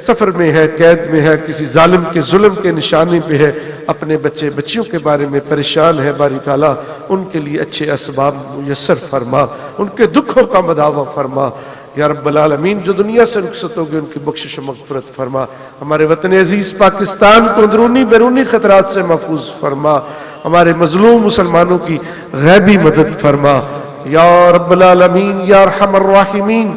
سفر میں ہے، قید میں ہے، کسی ظالم کے ظلم کے نشانے پہ ہے، اپنے بچے بچیوں کے بارے میں پریشان ہے، باری تعالیٰ ان کے لیے اچھے اسباب میسر فرما، ان کے دکھوں کا مداوع فرما یا رب العالمین۔ جو دنیا سے رخصت ہو گئے ان کی بخشش و مغفرت فرما، ہمارے وطن عزیز پاکستان کو اندرونی بیرونی خطرات سے محفوظ فرما، ہمارے مظلوم مسلمانوں کی غیبی مدد فرما یا رب العالمین یا ارحم الراحمین۔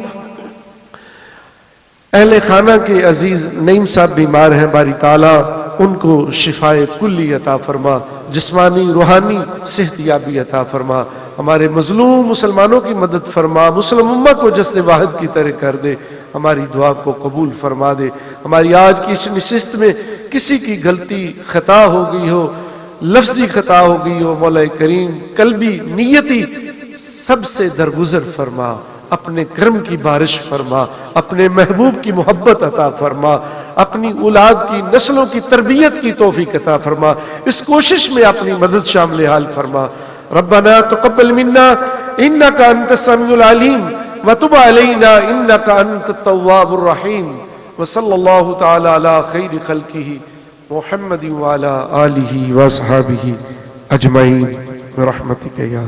اہل خانہ کے عزیز نعیم صاحب بیمار ہیں، باری تعالیٰ ان کو شفائے کلی عطا فرما، جسمانی روحانی صحت یابی عطا فرما، ہمارے مظلوم مسلمانوں کی مدد فرما، مسلم امہ کو جسد واحد کی طرح کر دے، ہماری دعا کو قبول فرما دے۔ ہماری آج کی اس نشست میں کسی کی غلطی خطا ہو گئی ہو، لفظی خطا ہو گئی ہو، مولا کریم قلبی نیتی سب سے درگزر فرما، اپنے کرم کی بارش فرما، اپنے محبوب کی محبت عطا فرما، اپنی اولاد کی نسلوں کی تربیت کی توفیق عطا فرما، اس کوشش میں اپنی مدد شامل حال فرما۔ ربنا تقبل منا انك انت السميع العليم وتب علينا انك انت التواب الرحيم وصلى الله تعالى على خير خلقه محمد وعلى آله وصحبه اجمعين برحمتك يا